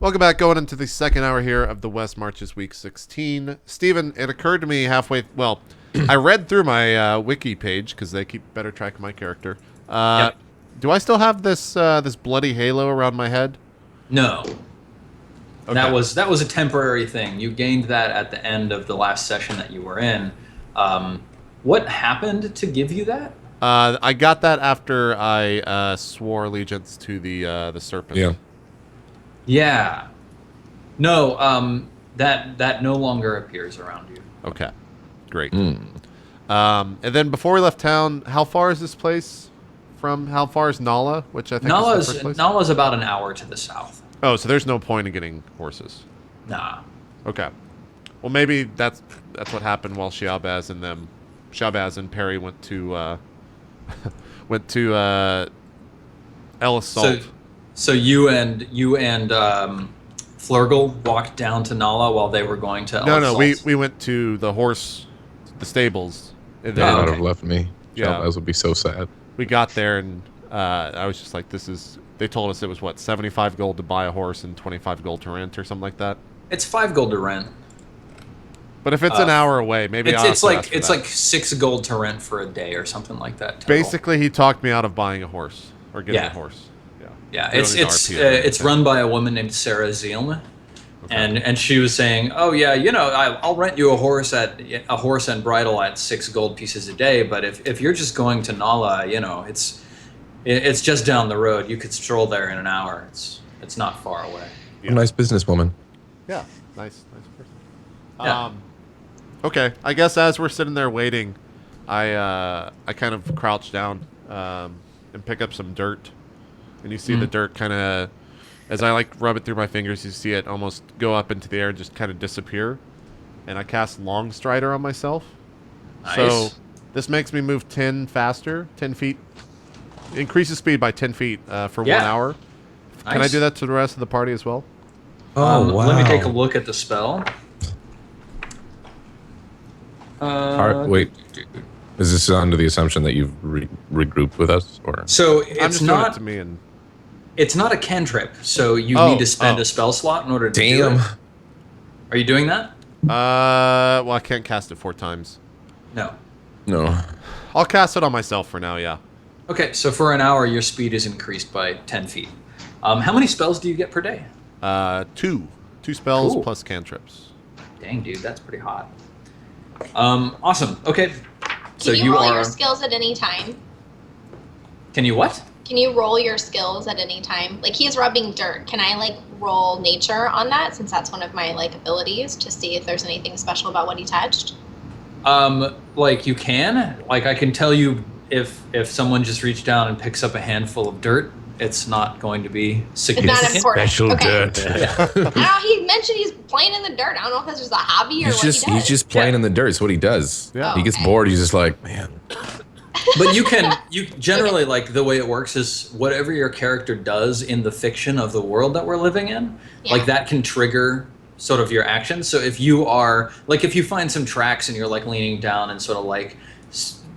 Welcome back, going into the second hour here of the West Marches Week 16. Steven, it occurred to me halfway, well, I read through my wiki page, because they keep better track of my character. Yep. Do I still have this this bloody halo around my head? No. Okay. That was a temporary thing. You gained that at the end of the last session that you were in. What happened to give you that? I got that after I swore allegiance to the serpent. Yeah. Yeah. No, that no longer appears around you. Okay. Great. And then before we left town, how far is this place from? How far is Nala, which I think is the first place? Nala's about an hour to the south. Oh, so there's no point in getting horses. Nah. Okay. Well, maybe that's what happened while Shabazz and Perry went to Ellis Salt. So you and Flurgle walked down to Nala while they were going to Ellis No, Salt? we went to the stables. And They then would have left me. Yeah. Shabazz would be so sad. we got there, and I was just like, they told us it was, what, 75 gold to buy a horse and 25 gold to rent or something like that? It's 5 gold to rent. But if it's an hour away, maybe It's like 6 gold to rent for a day or something like that. Total. Basically, he talked me out of buying a horse or getting a Yeah. horse. Yeah, We don't need it's RP. run by a woman named Sarah Zielma, and she was saying, oh yeah, I'll rent you a horse and bridle at 6 gold pieces a day, but if you're just going to Nala, it's just down the road. You could stroll there in an hour. It's not far away. Yeah. A nice businesswoman. Yeah, nice person. Yeah. Okay, I guess as we're sitting there waiting, I kind of crouch down and pick up some dirt, and you see the dirt kind of, as I rub it through my fingers, you see it almost go up into the air and just kind of disappear, and I cast Long Strider on myself. Nice. So this makes me move 10 feet, increases speed by 10 feet for 1 hour. Can I Nice. do that to the rest of the party as well? Oh, wow. Let me take a look at the spell. Wait. Is this under the assumption that you've regrouped with us? Or So I'm it's just doing not it to me, and it's not a cantrip, so you Oh, need to spend oh. a spell slot in order to do damn. it. Are you doing that? well, I can't cast it 4 times. No. No. I'll cast it on myself for now, yeah. Okay, so for an hour, your speed is increased by 10 feet. How many spells do you get per day? 2 spells Cool. plus cantrips. Dang, dude, that's pretty hot. Awesome. Okay. So Can you roll are. your skills at any time? Can you what? Can you roll your skills at any time? Like, he's rubbing dirt. Can I, roll nature on that, since that's one of my, abilities, to see if there's anything special about what he touched? You can. I can tell you if someone just reached down and picks up a handful of dirt, it's not going to be It's significant. not important. Special Okay. dirt. I don't know, he mentioned he's playing in the dirt. I don't know if that's just a hobby or He's what just he does. he's just playing in the dirt. It's what he does. Yeah. He gets Okay. bored. He's just like, man. But you generally, the way it works is whatever your character does in the fiction of the world that we're living in, Yeah. that can trigger sort of your actions. So if you are, if you find some tracks and you're leaning down and sort of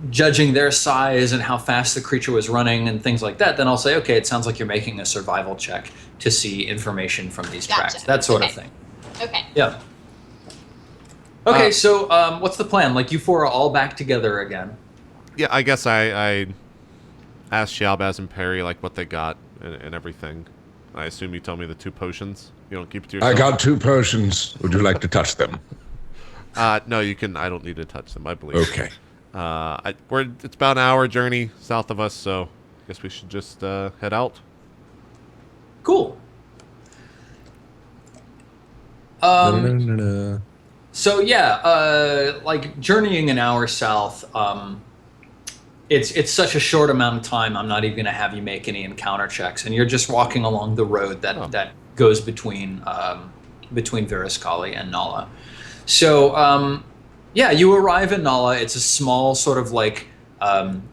judging their size and how fast the creature was running and things like that, then I'll say, okay, it sounds like you're making a survival check to see information from these Gotcha. tracks, that sort of Okay. thing. Okay. Yeah. Okay, so what's the plan? You four are all back together again. Yeah, I guess I asked Shabazz and Perry what they got and everything. I assume you tell me the 2 potions. You don't keep it to yourself. I got 2 potions. Would you like to touch them? No, you can. I don't need to touch them, I believe. Okay. It's about an hour journey south of us, so I guess we should just head out. Cool. So yeah, journeying an hour south, it's such a short amount of time. I'm not even going to have you make any encounter checks, and you're just walking along the road that goes between Viraskali and Nala. So yeah, you arrive in Nala. It's a small sort of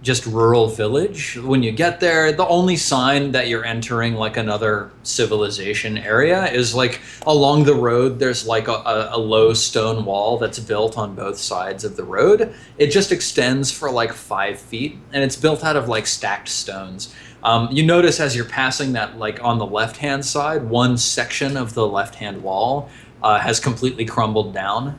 just rural village. When you get there, the only sign that you're entering another civilization area is along the road. There's a low stone wall that's built on both sides of the road. It just extends for 5 feet, and it's built out of stacked stones. You notice as you're passing that, like on the left-hand side, one section of the left-hand wall has completely crumbled down,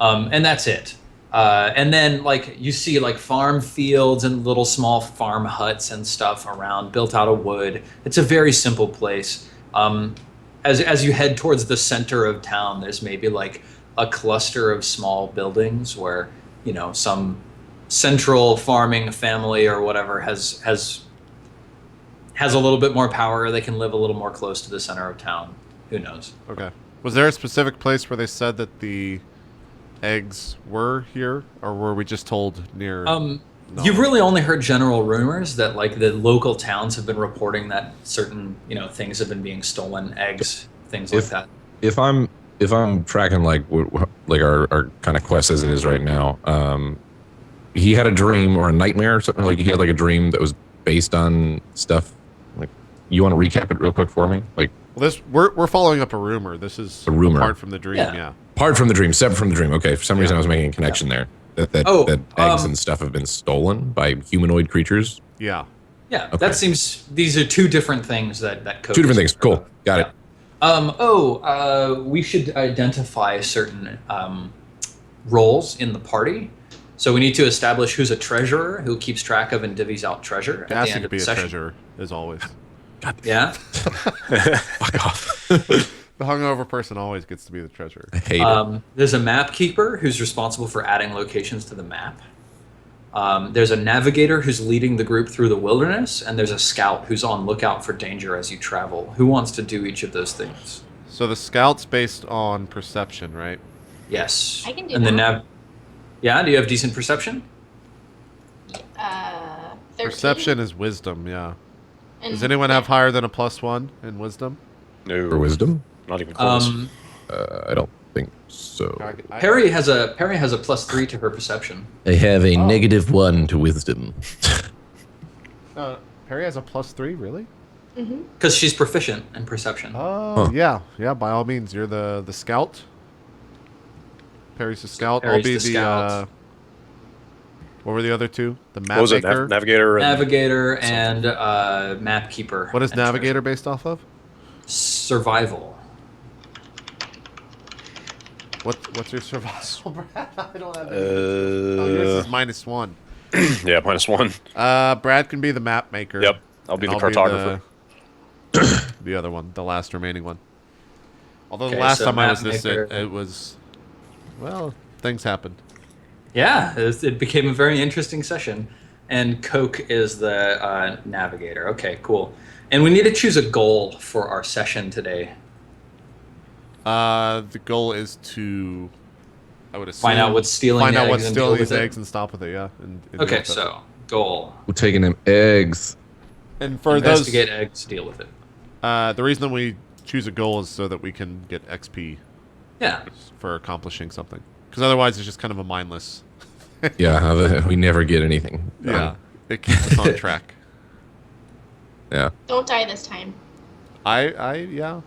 and that's it. And then like you see like farm fields and little small farm huts and stuff around, built out of wood. It's a very simple place. As you head towards the center of town, there's maybe like a cluster of small buildings where, you know, some central farming family or whatever has a little bit more power. They can live a little more close to the center of town. Who knows? Okay. Was there a specific place where they said that the eggs were here, or were we just told near? No. You've really only heard general rumors that like the local towns have been reporting that certain, you know, things have been being stolen, eggs, things like that. If I'm tracking like our kind of quest as it is right now, he had a dream or a nightmare or something, like he had like a dream that was based on stuff. Like, you want to recap it real quick for me? Like, well, we're following up a rumor. This is a rumor apart from the dream. Yeah. Apart from the dream, separate from the dream. Okay, for some reason I was making a connection there. That eggs and stuff have been stolen by humanoid creatures. Yeah. Yeah, Okay. that seems. These are two different things that code. Two different things. Cool. Got it. We should identify certain roles in the party. So we need to establish who's a treasurer, who keeps track of and divvies out treasure at the Gassy end could of be the a session. treasurer, as always. Yeah. Fuck off. The hungover person always gets to be the treasurer. I hate it. There's a map keeper who's responsible for adding locations to the map. There's a navigator who's leading the group through the wilderness, and there's a scout who's on lookout for danger as you travel. Who wants to do each of those things? So the scout's based on perception, right? Yes. I can do and that. Yeah, do you have decent perception? 13. Perception is wisdom, yeah. And Does anyone have higher than a +1 in wisdom? No. For wisdom? Not even close. I don't think so. Perry has a +3 to her perception. I have a -1 to wisdom. Perry has a +3, really? Because she's proficient in perception. Oh, yeah. Yeah, by all means. You're the scout. Perry's the scout. Perry's I'll be the scout. What were the other two? The map What was it? maker? Navigator? And Navigator and map keeper. What is and Navigator based off of? Survival. What's your survival, Brad? I don't have any. Yours is -1. yeah, -1. Brad can be the map maker. Yep. I'll be and the cartographer. The other one, the last remaining one. Although the Okay, last so time I map was this, maker. it was, well, things happened. Yeah, it became a very interesting session. And Coke is the navigator. Okay, cool. And we need to choose a goal for our session today. The goal is to, I would assume, Find out what's stealing find the out what's eggs and stealing deal with these it. eggs and stop with it. Yeah. And deal Okay, with it. so goal. We're taking them eggs. And for Investigate eggs, deal with it. the reason that we choose a goal is so that we can get XP Yeah. for accomplishing something. Because otherwise, it's just kind of a mindless. Yeah, we never get anything. Yeah, it keeps us on track. Yeah. Don't die this time. Yeah.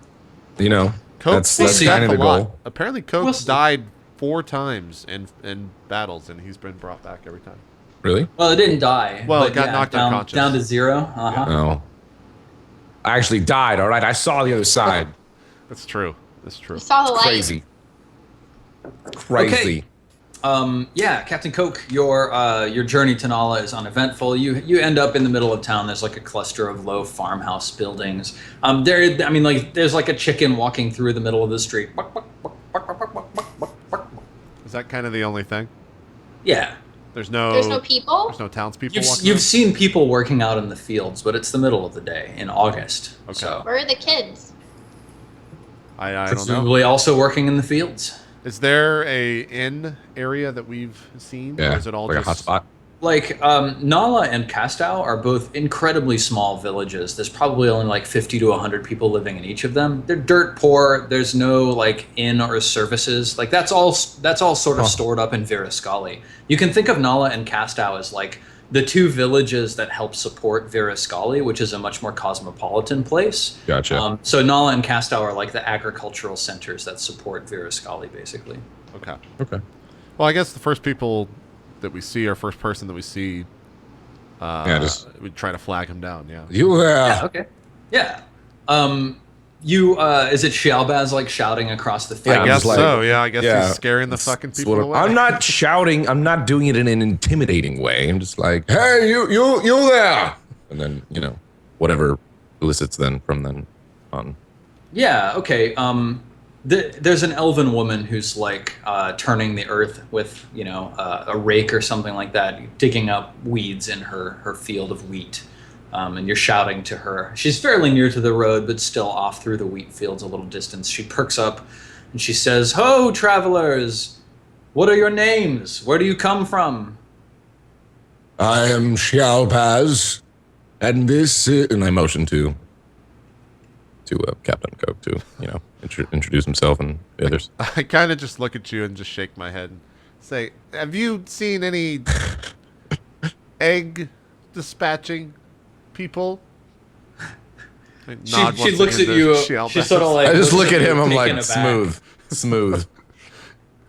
You know, Coke that's stays kind back of a the lot. goal. Apparently, Coke We'll see. died 4 times in battles, and he's been brought back every time. Really? Well, it didn't die. Well, but it got knocked down, unconscious. down to 0. Uh-huh. No. I actually died, all right? I saw the other side. That's true. That's true. You saw the light. Crazy. Crazy. Yeah, Captain Coke, your journey to Nala is uneventful. You end up in the middle of town. There's like a cluster of low farmhouse buildings. There's like a chicken walking through the middle of the street. Is that kind of the only thing? Yeah. There's no people. There's no townspeople You've walking. you've seen people working out in the fields, but it's the middle of the day in August. Okay. So Where are the kids? I don't know. presumably also working in the fields. Is there a inn area that we've seen? Yeah. Or is it all like a hot just spot. Like, Nala and Kastau are both incredibly small villages. There's probably only like 50 to 100 people living in each of them. They're dirt poor. There's no like inn or services. Like that's all sort of stored up in Virascali. You can think of Nala and Kastau as like the two villages that help support Virascali, which is a much more cosmopolitan place. Gotcha. So Nala and Kastau are like the agricultural centers that support Virascali, basically. Okay. Okay. Well, I guess the first people that we see, or first person that we see, we'd try to flag him down. Yeah. You there? Yeah. Okay. Yeah. Is it Shalbaz like shouting across the field? I guess so. Yeah. I guess yeah, he's scaring the fucking people away. I'm not shouting. I'm not doing it in an intimidating way. I'm just like, Hey, you there? and then whatever elicits from then on. Yeah. Okay. There's an elven woman who's like turning the earth with a rake or something like that, digging up weeds in her field of wheat, and you're shouting to her. She's fairly near to the road, but still off through the wheat fields a little distance. She perks up and she says, "Ho, travelers! What are your names? Where do you come from?" I am Shalpaz, and this is... And I motion to Captain Coke to introduce himself and the others. I kind of just look at you and just shake my head and say, "Have you seen any egg dispatching people?" She looks at you. She sort of like. I just look at him. I'm taken like, aback. smooth.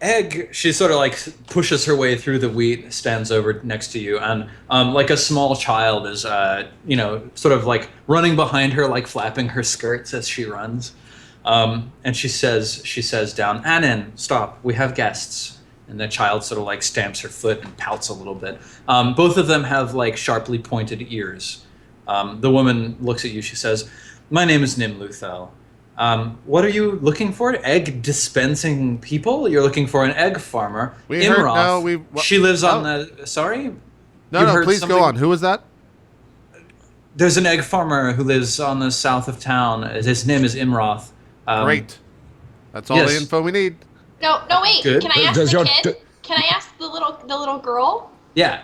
Egg, she sort of like pushes her way through the wheat, stands over next to you, and like a small child is, sort of like running behind her, like flapping her skirts as she runs. And she says down, "Anin, stop, we have guests." And the child sort of like stamps her foot and pouts a little bit. Both of them have like sharply pointed ears. The woman looks at you, she says, "My name is Nimluthel. What are you looking for? Egg dispensing people? You're looking for an egg farmer. She lives on the... Sorry? No, please go on. Who was that? There's an egg farmer who lives on the south of town. His name is Imroth. Great. That's all the info we need. No, wait. Good. Can I ask the kid? Can I ask the little girl? Yeah.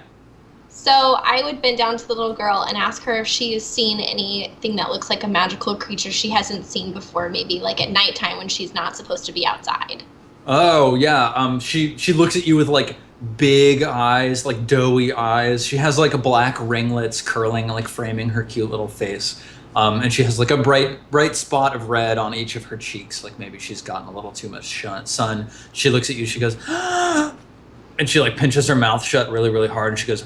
So I would bend down to the little girl and ask her if she's seen anything that looks like a magical creature she hasn't seen before, maybe like at nighttime when she's not supposed to be outside. Oh, yeah. She looks at you with like big eyes, like doughy eyes. She has like black ringlets curling, like framing her cute little face. And she has like a bright spot of red on each of her cheeks, like maybe she's gotten a little too much sun. She looks at you, she goes, and she like pinches her mouth shut really, really hard, and she goes,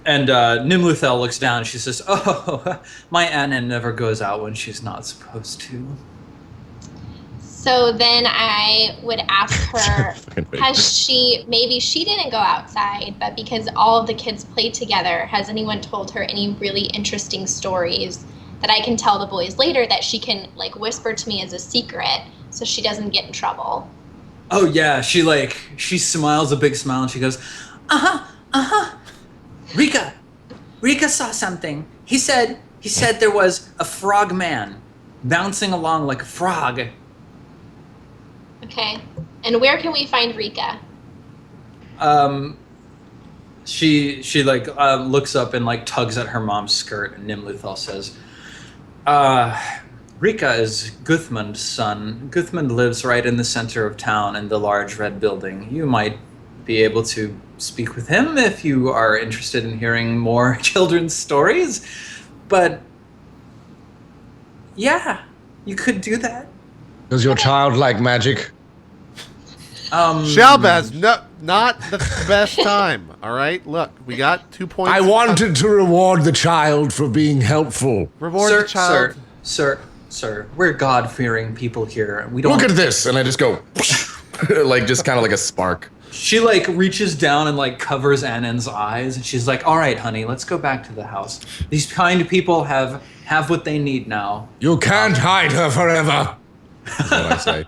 and Nimluthel looks down and she says, "Oh, my Anna never goes out when she's not supposed to." So then I would ask her, maybe she didn't go outside, but because all of the kids played together, has anyone told her any really interesting stories that I can tell the boys later that she can like whisper to me as a secret so she doesn't get in trouble? Oh yeah, she smiles a big smile and she goes, Rika saw something. He said there was a frog man bouncing along like a frog. Okay. And where can we find Rika? She looks up and like tugs at her mom's skirt, and Nimluthel says, "Rika is Guthmund's son. Guthmund lives right in the center of town in the large red building. You might be able to speak with him if you are interested in hearing more children's stories. But yeah, you could do that." Does your child like magic? Shalbaz, not the best time. All right, look, we got 2 points. I wanted to reward the child for being helpful. Reward the child. Sir, we're God-fearing people here. We don't Look at this, and I just go, like just kind of like a spark. She like reaches down and like covers Annen's eyes, and she's like, "All right, honey, let's go back to the house. These kind people have what they need now." You can't hide her forever. That's what I say.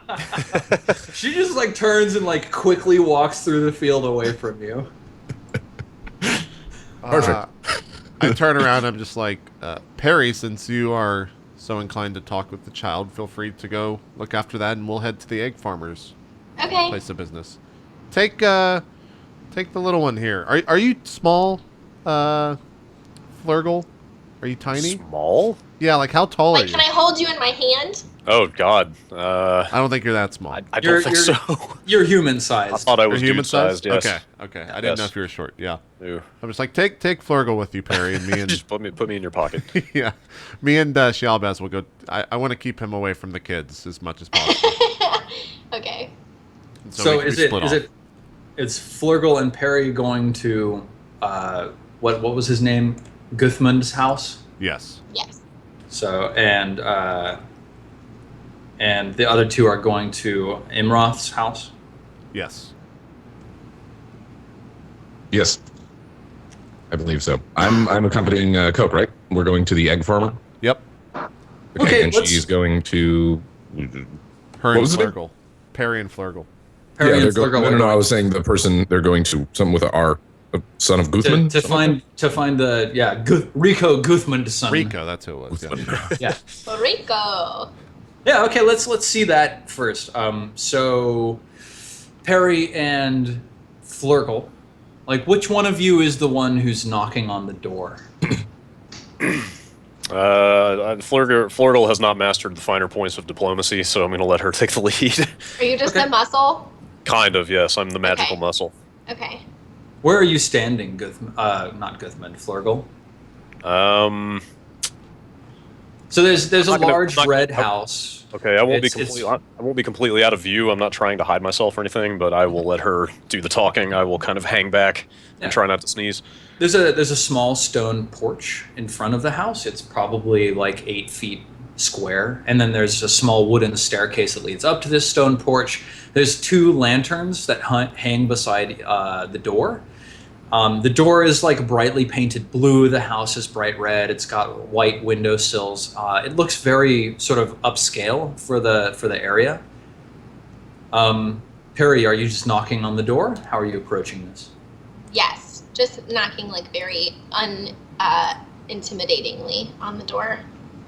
She just like turns and like quickly walks through the field away from you. Perfect. I turn around. I'm just like, Perry, since you are so inclined to talk with the child, feel free to go look after that, and we'll head to the egg farmer's Okay. place of business. Take the little one here. Are you small, Flurgle? Are you tiny? Small? Yeah, like how tall are Like, you? can I hold you in my hand? Oh God. I don't think you're that small. I don't think so. You're human I sized. thought I was You're human dude-sized. Yes. Okay. I didn't know Yes. if you were short. Yeah. Ew. I'm just like take Flurgle with you, Perry, and me and Just put me in your pocket. yeah, me and Shalbaz will go. I want to keep him away from the kids as much as possible. Okay. And So we is split off. it's Flurgle and Perry going to what was his name? Guthmund's house. Yes. Yes. So and the other two are going to Imroth's house. Yes. Yes, I believe so. I'm accompanying Coke, right? We're going to the egg farmer. Yep. Okay, and let's- she's going to. Her What and was it? Flurgle. Perry and Flurgle. Perry they're and going. Flurgle No, are I was saying the person they're going to something with an R, a son of Guthman. to find the Rico Guthmund's son. Rico, that's who it was. Yeah. Yeah. Rico. Yeah. Okay. Let's see that first. So Perry and Flurgle, like, which one of you is the one who's knocking on the door? Flurgle has not mastered the finer points of diplomacy, so I'm going to let her take the lead. Are you just a muscle? Kind of, yes. I'm the magical Okay. muscle. Okay. Where are you standing, not Guthmund, Flurgle? So there's a I'm not gonna- large I'm not- red I'm- house. Okay, I won't It's- I won't be completely out of view. I'm not trying to hide myself or anything, but I will let her do the talking. I will kind of hang back Yeah. and try not to sneeze. There's a small stone porch in front of the house. It's probably like 8 feet square, and then there's a small wooden staircase that leads up to this stone porch. There's 2 lanterns that hang beside the door. The door is like brightly painted blue. The house is bright red. It's got white windowsills. It looks very sort of upscale for the area. Perry, are you just knocking on the door? How are you approaching this? Yes. Just knocking like very intimidatingly on the door.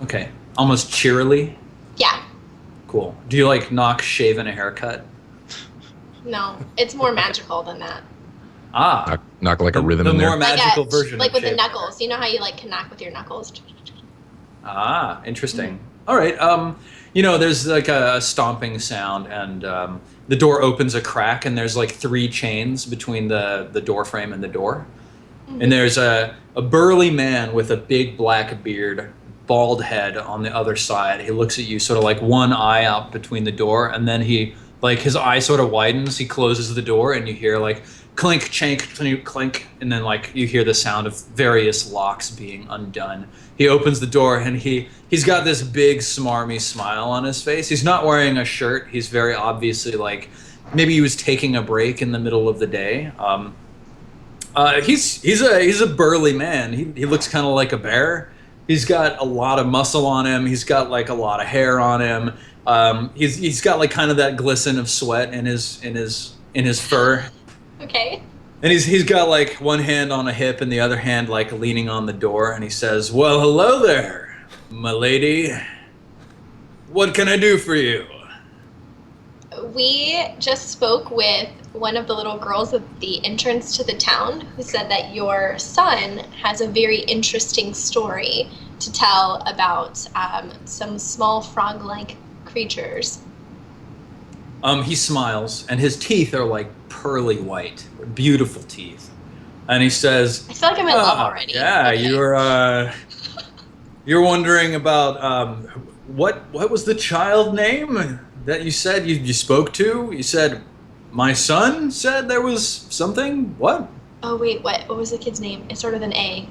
Okay, almost cheerily. Yeah. Cool. Do you like knock, shave, and a haircut? No, it's more magical than that. Ah, Knock like a rhythm the in there. more magical like version. like of with the shave. knuckles. You know how you like can knock with your knuckles? Ah, interesting. All right. There's like a stomping sound, and the door opens a crack, and there's like 3 chains between the door frame and the door. And there's a burly man with a big black beard, bald head on the other side. He looks at you sort of like one eye out between the door, and then his eye sort of widens. He closes the door, and you hear like clink, chank, clink, and then like you hear the sound of various locks being undone. He opens the door, and he's got this big smarmy smile on his face. He's not wearing a shirt. He's very obviously like maybe he was taking a break in the middle of the day. He's a burly man. He looks kind of like a bear. He's got a lot of muscle on him. He's got like a lot of hair on him. He's got like kind of that glisten of sweat in his fur. Okay. And he's got like one hand on a hip and the other hand like leaning on the door, and he says, "Well, hello there, my lady. What can I do for you?" We just spoke with one of the little girls at the entrance to the town who said that your son has a very interesting story to tell about some small frog-like creatures. He smiles, and his teeth are like pearly white, beautiful teeth. And he says, I feel like I'm in love already. Yeah, Okay. you're wondering about what was the child name that you said you spoke to? You said my son said there was something. What? Oh wait, what was the kid's name? It started with an A.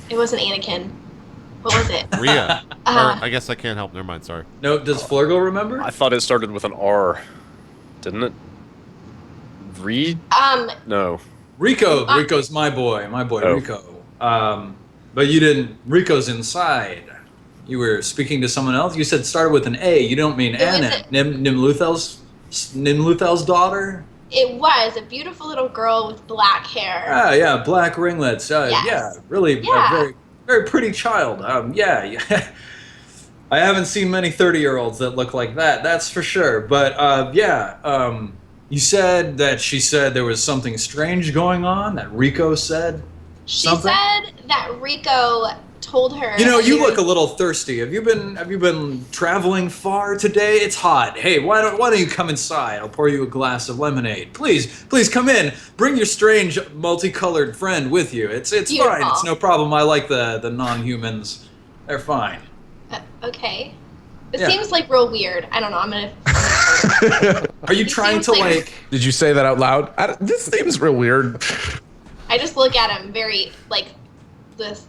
It wasn't Anakin. What was it? Rhea. Uh, Or, I guess I can't help. Never mind. Sorry. No, does Flurgle remember? I thought it started with an R, didn't it? Reed? No. Rico. Rico's my boy. Oh. Rico. But you didn't. Rico's inside. You were speaking to someone else. You said it started with an A. You don't mean It was Anna. Nimluthel's daughter. it was a beautiful little girl with black hair. Ah, yeah, black ringlets. Yes. Yeah, really, Yeah. a very, very pretty child. Yeah. I haven't seen many 30-year-olds that look like that. That's for sure. But you said that she said there was something strange going on. That Rico said. She something? said that Rico told her. You know, that you there- look a little thirsty. Have you been traveling far today? It's hot. Hey, why don't you come inside? I'll pour you a glass of lemonade. Please come in. Bring your strange multicolored friend with you. It's fine. Beautiful. It's no problem. I like the non-humans. They're fine. Okay. It Yeah. seems like real weird. I don't know. I'm gonna. Are you It trying seems to like- like Did you say that out loud? This seems real weird. I just look at him very like this.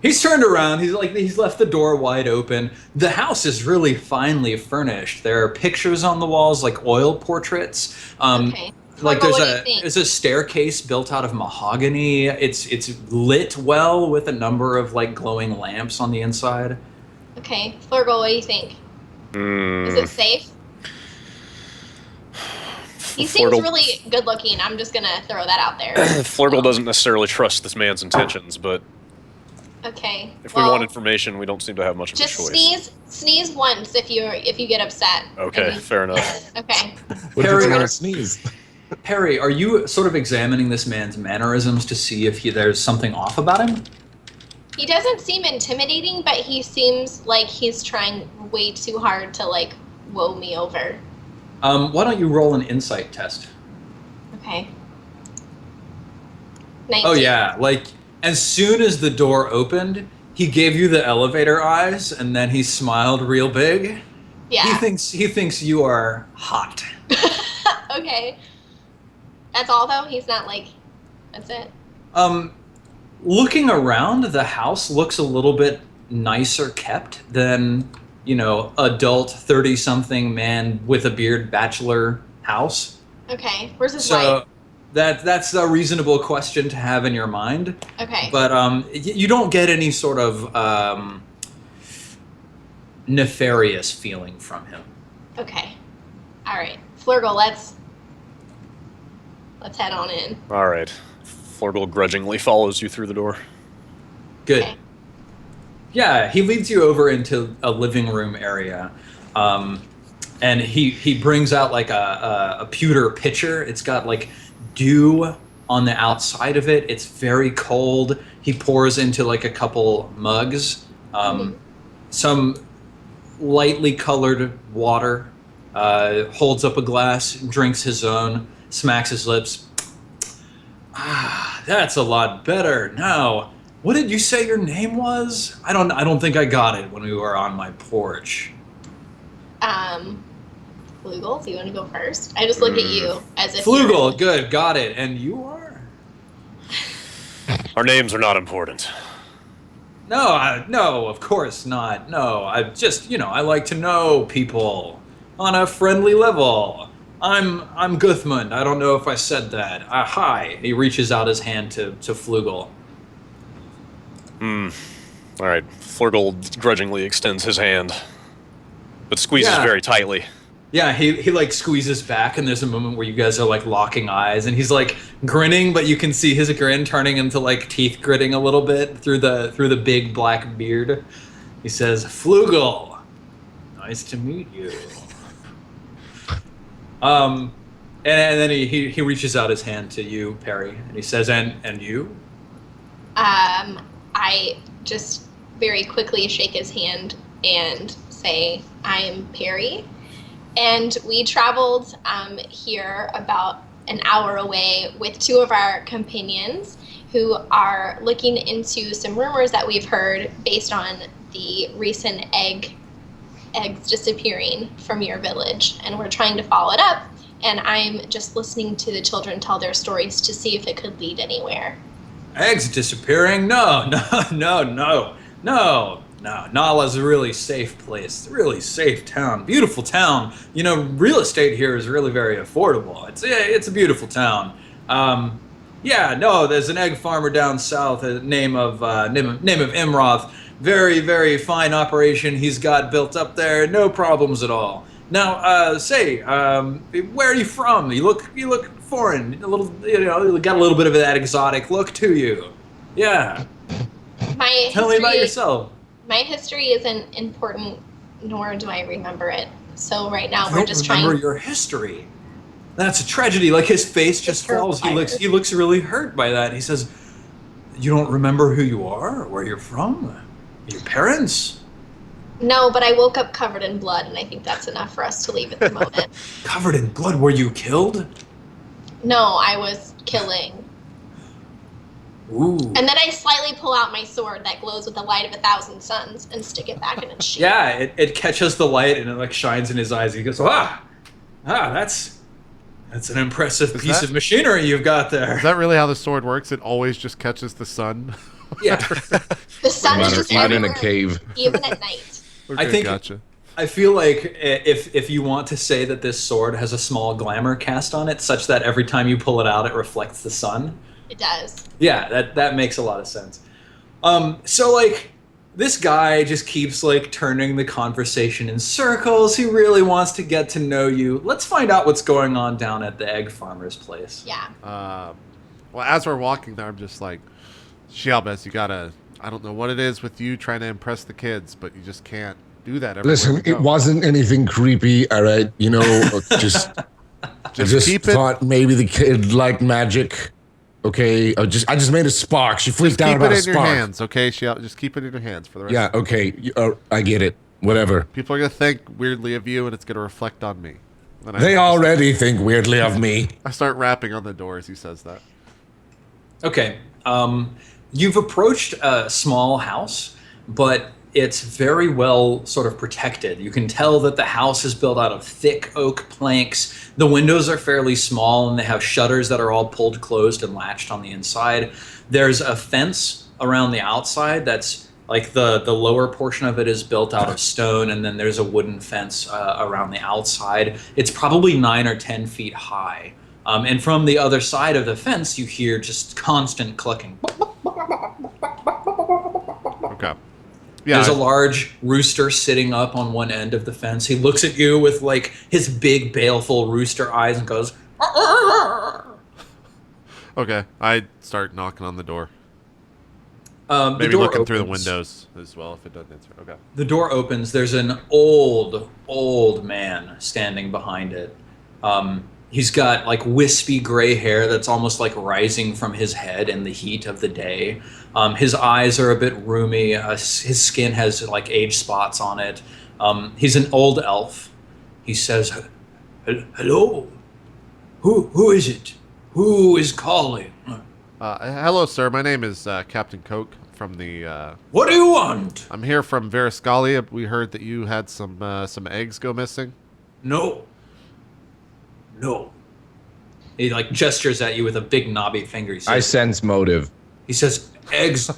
He's turned around. He's left the door wide open. The house is really finely furnished. There are pictures on the walls, like oil portraits. Okay. Like Flurgle, what do you think? there's a staircase built out of mahogany. It's lit well with a number of like glowing lamps on the inside. Okay, Flurgle, what do you think? Is it safe? He seems really good looking. I'm just gonna throw that out there. Flurgle doesn't necessarily trust this man's intentions, but Okay. if we want information, we don't seem to have much of a just choice. sneeze once if you get upset. Okay, fair enough. Okay. What if Harry, it's not a sneeze? Perry, are you sort of examining this man's mannerisms to see if there's something off about him? He doesn't seem intimidating, but he seems like he's trying way too hard to like woe me over. Why don't you roll an insight test? Okay. 19. Oh yeah, like as soon as the door opened, he gave you the elevator eyes, and then he smiled real big. Yeah. He thinks you are hot. Okay. That's all though? He's not like, that's it? Looking around, the house looks a little bit nicer kept than, adult 30-something man with a beard bachelor house. Okay. Where's his So wife? that's a reasonable question to have in your mind. Okay. But you don't get any sort of nefarious feeling from him. Okay. All right. Flurgle, let's head on in. All right. Flurgle grudgingly follows you through the door. Good. Okay. Yeah, he leads you over into a living room area, and he brings out like a pewter pitcher. It's got like dew on the outside of it. It's very cold. He pours into like a couple mugs, some lightly colored water. Holds up a glass, drinks his own, smacks his lips. Ah, that's a lot better. Now, what did you say your name was? I don't think I got it when we were on my porch. Flugel, do you want to go first? I just look at you as if Flugel, good, got it. And you are? Our names are not important. No, no, of course not. No, I just, I like to know people on a friendly level. I'm Guthund. I don't know if I said that. Hi. He reaches out his hand to Flugel. All right. Flurgle grudgingly extends his hand, but squeezes very tightly. Yeah, he like squeezes back, and there's a moment where you guys are like locking eyes, and he's like grinning, but you can see his grin turning into like teeth gritting a little bit through the big black beard. He says, "Flugel, nice to meet you." And then he reaches out his hand to you, Perry, and he says, "And you?" I just very quickly shake his hand and say, I am Perry. And we traveled here about an hour away with two of our companions who are looking into some rumors that we've heard based on the recent eggs disappearing from your village. And we're trying to follow it up. And I'm just listening to the children tell their stories to see if it could lead anywhere. Eggs disappearing? No. Nala's a really safe place, really safe town, beautiful town. Real estate here is really very affordable. It's a beautiful town. There's an egg farmer down south, name of Imroth. Very, very fine operation he's got built up there. No problems at all. Now, where are you from? You look foreign. A little, you got a little bit of that exotic look to you. Yeah. Tell me about yourself. My history isn't important, nor do I remember it. So right now I we're just trying. remember your history. That's a tragedy. Like his face just falls. He looks really hurt by that. He says, "You don't remember who you are, or where you're from, your parents?" No, but I woke up covered in blood, and I think that's enough for us to leave at the moment. Covered in blood? Were you killed? No, I was killing. Ooh. And then I slightly pull out my sword that glows with the light of 1,000 suns and stick it back in its sheath. Yeah, it catches the light and it like shines in his eyes. He goes, that's an impressive piece of machinery you've got there. Is that really how the sword works? It always just catches the sun? Yeah. The sun is just Not in a everywhere, cave. even at night. Okay, I think gotcha. I feel like if you want to say that this sword has a small glamour cast on it, such that every time you pull it out, it reflects the sun. It does. Yeah, that makes a lot of sense. So like this guy just keeps like turning the conversation in circles. He really wants to get to know you. Let's find out what's going on down at the egg farmer's place. Yeah. Well, as we're walking there, I'm just like, Shelbus, you gotta. I don't know what it is with you trying to impress the kids, but you just can't do that. Listen, it wasn't anything creepy, all right? You know, just keep it. thought maybe the kid liked magic. Okay, I just made a spark. She freaked out Keep about it a in your spark. hands, okay? Just keep it in your hands for the rest. Yeah, okay, I get it. Whatever. People are gonna think weirdly of you, and it's gonna reflect on me. And They already think weirdly of me. I start rapping on the door as he says that. Okay. You've approached a small house, but it's very well sort of protected. You can tell that the house is built out of thick oak planks. The windows are fairly small, and they have shutters that are all pulled closed and latched on the inside. There's a fence around the outside that's like the lower portion of it is built out of stone, and then there's a wooden fence around the outside. It's probably 9 or 10 feet high. And from the other side of the fence, you hear just constant clucking. Okay. Yeah. There's a large rooster sitting up on one end of the fence. He looks at you with like his big baleful rooster eyes and goes, Okay. I start knocking on the door. the Maybe door looking through the opens. windows as well if it doesn't answer. Okay. The door opens. There's an old man standing behind it. He's got like wispy gray hair that's almost like rising from his head in the heat of the day. His eyes are a bit roomy. His skin has like age spots on it. He's an old elf. He says, "Hello, who is it? Who is calling?" Hello, sir. My name is Captain Coke from the. What do you want? I'm here from Veriscalia. We heard that you had some eggs go missing. No. He like gestures at you with a big knobby finger. He I says, sense motive. He says, eggs.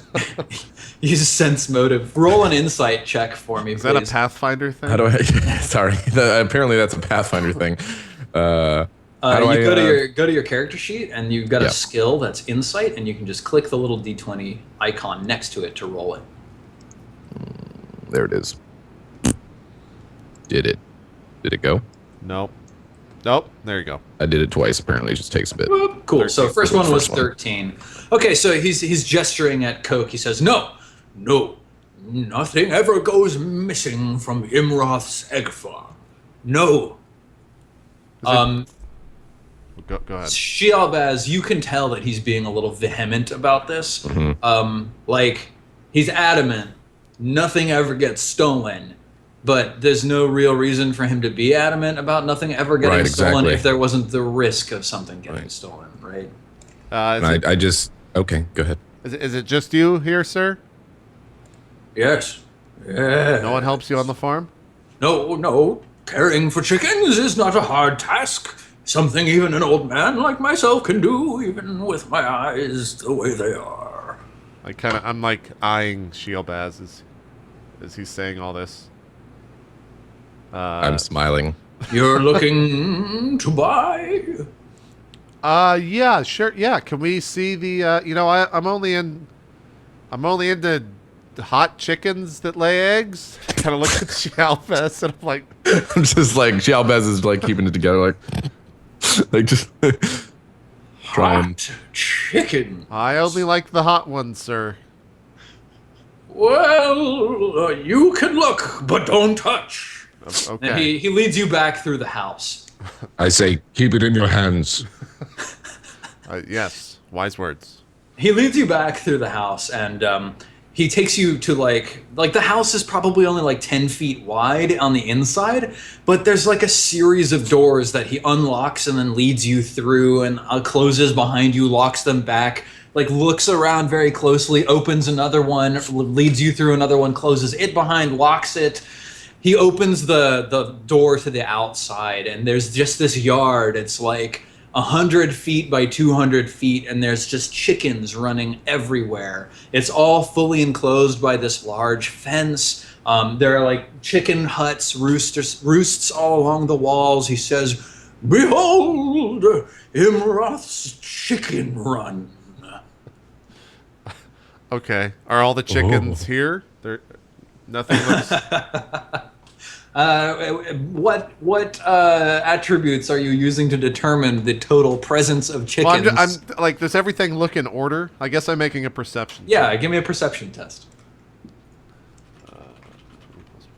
Use sense motive. Roll an insight check for me, Is please. that a Pathfinder thing? How do I? Sorry, apparently that's a Pathfinder thing. How do I go to your character sheet, and you've got Yeah. a skill that's insight, and you can just click the little d20 icon next to it to roll it. There it is. Did it go? Nope. There you go. I did it twice. Apparently, it just takes a bit. Boop. Cool. So 13. first one was First one. 13. Okay, so he's gesturing at Coke. He says, "No, nothing ever goes missing from Imroth's egg farm. No." Go ahead. Shialbaz, you can tell that he's being a little vehement about this. Like, he's adamant nothing ever gets stolen, but there's no real reason for him to be adamant about nothing ever getting Right, stolen exactly. if there wasn't the risk of something getting stolen, right? I just okay. Go ahead. Is it just you here, sir? Yes. Yeah. No one helps you on the farm? No. Caring for chickens is not a hard task. Something even an old man like myself can do, even with my eyes the way they are. I'm like eyeing Shielbaz as he's saying all this. I'm smiling. You're looking to buy? Yeah, sure. Yeah, can we see the? I'm only into hot chickens that lay eggs. Kind of look at Shielbaz and I'm like, I'm just like Shalbaz is like keeping it together, like just trying. Hot chicken. I only like the hot ones, sir. Well, you can look, but don't touch. Okay. And he leads you back through the house. I say, keep it in your hands. Yes, wise words. He leads you back through the house, and he takes you to like the house is probably only like 10 feet wide on the inside, but there's like a series of doors that he unlocks and then leads you through and closes behind you, locks them back, like looks around very closely, opens another one, leads you through another one, closes it behind, locks it. He opens the door to the outside, and there's just this yard. It's like 100 feet by 200 feet, and there's just chickens running everywhere. It's all fully enclosed by this large fence. There are like chicken huts, roosts all along the walls. He says, "Behold, Imroth's chicken run." Okay. Are all the chickens here? There, nothing looks. What attributes are you using to determine the total presence of chickens? Well, I'm like, does everything look in order? I guess I'm making a perception. Yeah, give me a perception test.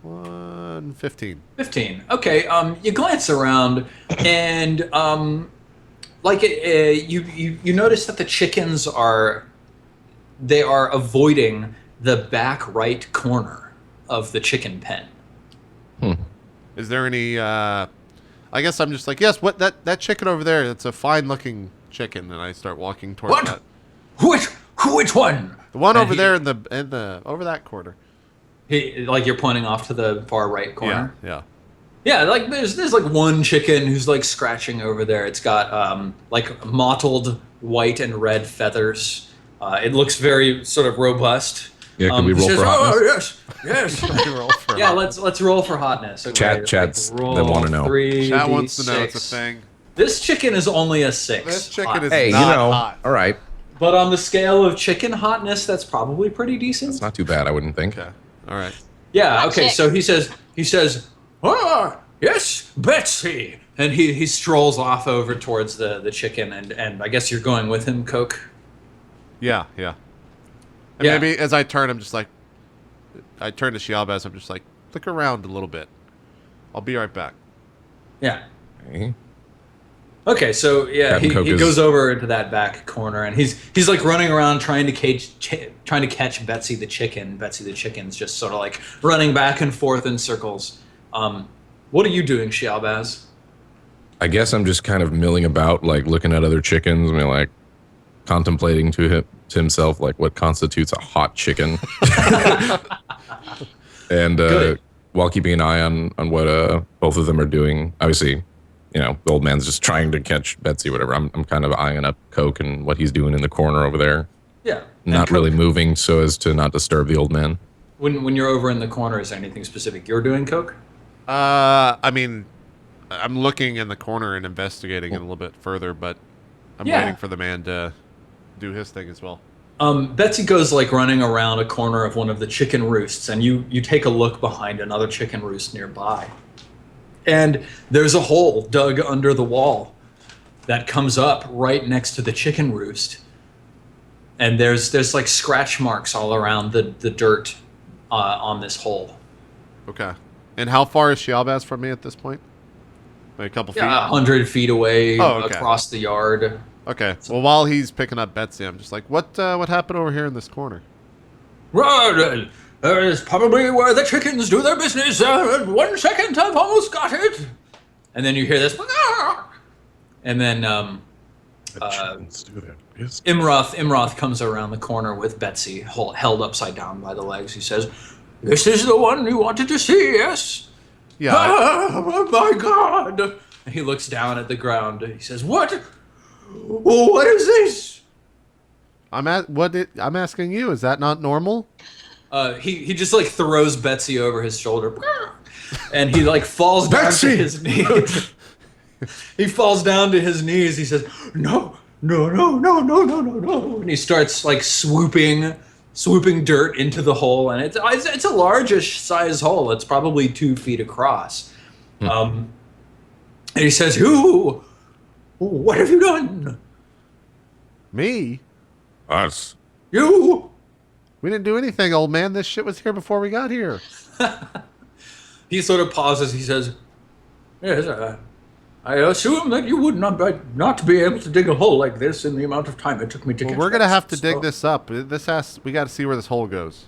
1, 15. 15. Okay. You glance around, and you notice that the chickens are avoiding the back right corner of the chicken pen. Is there any? I guess I'm just like, yes. What that chicken over there? That's a fine looking chicken, and I start walking towards that. Which one? The one over there in the over that corner. Like you're pointing off to the far right corner. Yeah. Yeah, like there's like one chicken who's like scratching over there. It's got like mottled white and red feathers. It looks very sort of robust. Yeah, can we roll for hotness? Oh, yes. Yeah, let's roll for hotness. Okay, Chat's roll they want to know. 3d6. Chat wants to know it's a thing. This chicken is only a 6. This chicken hot. is Hey, not hot. all right. But on the scale of chicken hotness, that's probably pretty decent. It's not too bad, I wouldn't think. Okay. All right. Yeah. Hot Okay. chick. So he says, yes, Betsy, and he strolls off over towards the chicken, and I guess you're going with him, Coke. Yeah. And Yeah. maybe as I turn, I'm just like, I turn to Shialbaz. I'm just like, look around a little bit. I'll be right back. Yeah. Okay. Okay, so yeah, Captain he Coke is- goes over into that back corner, and he's like running around trying to catch Betsy the chicken. Betsy the chicken's just sort of like running back and forth in circles. What are you doing, Shialbaz? I guess I'm just kind of milling about, like looking at other chickens, and like contemplating to himself, like what constitutes a hot chicken, and Good. while keeping an eye on what both of them are doing. Obviously, you know, the old man's just trying to catch Betsy, whatever. I'm kind of eyeing up Coke and what he's doing in the corner over there, Yeah. not And really Coke, moving so as to not disturb the old man. When you're over in the corner, is there anything specific you're doing, Coke? I mean, I'm looking in the corner and investigating it a little bit further, but I'm Yeah. waiting for the man to do his thing as well. Betsy goes like running around a corner of one of the chicken roosts, and you take a look behind another chicken roost nearby. And there's a hole dug under the wall that comes up right next to the chicken roost. And there's like scratch marks all around the dirt on this hole. Okay. And how far is Shialbaz from me at this point? Like a couple feet? Yeah, 100 feet away Oh, okay. across the yard. Okay. Well, while he's picking up Betsy, I'm just like, what happened over here in this corner? Right, is probably where the chickens do their business. 1 second, I've almost got it. And then you hear this. And then Imroth comes around the corner with Betsy, held upside down by the legs. He says, "This is the one you wanted to see, yes?" Yeah. Oh my God! And he looks down at the ground. He says, "What? What is this?" I'm asking you. Is that not normal? He just like throws Betsy over his shoulder, and he like falls down to his knees. He falls down to his knees. He says, "No, no, no, no, no, no, no, no!" And he starts like swooping dirt into the hole, and it's a largish size hole. It's probably 2 feet across. And he says, "Who? What have you done? Me? Us. You?" We didn't do anything, old man. This shit was here before we got here. He sort of pauses. He says, "Yes, I assume that you would not be able to dig a hole like this in the amount of time it took me to Well, get we're gonna have to so- dig this up. We got to see where this hole goes.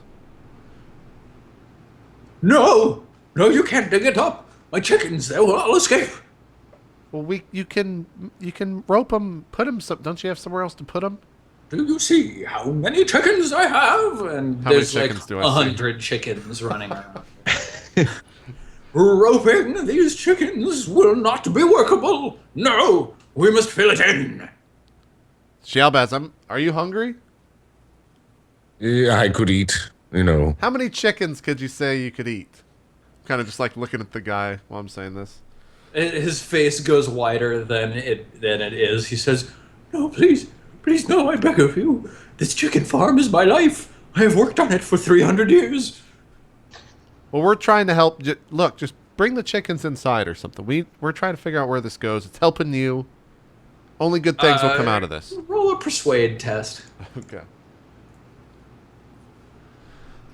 No, you can't dig it up. My chickens, they will all escape." Well, you can rope them, put them. Don't you have somewhere else to put them? "Do you see how many chickens I have?" And How many there's like chickens do I see? 100 chickens running around. "Roping these chickens will not be workable. No, We must fill it in. Xiaobaz, are you hungry? Yeah, I could eat. You know. How many chickens could you say you could eat? Kind of just like looking at the guy while I'm saying this. His face goes wider than it is. He says, "No, please, no, I beg of you. This chicken farm is my life. I have worked on it for 300 years." Well, we're trying to help. Look, just bring the chickens inside or something. We're trying to figure out where this goes. It's helping you. Only good things will come out of this. Roll a persuade test. Okay.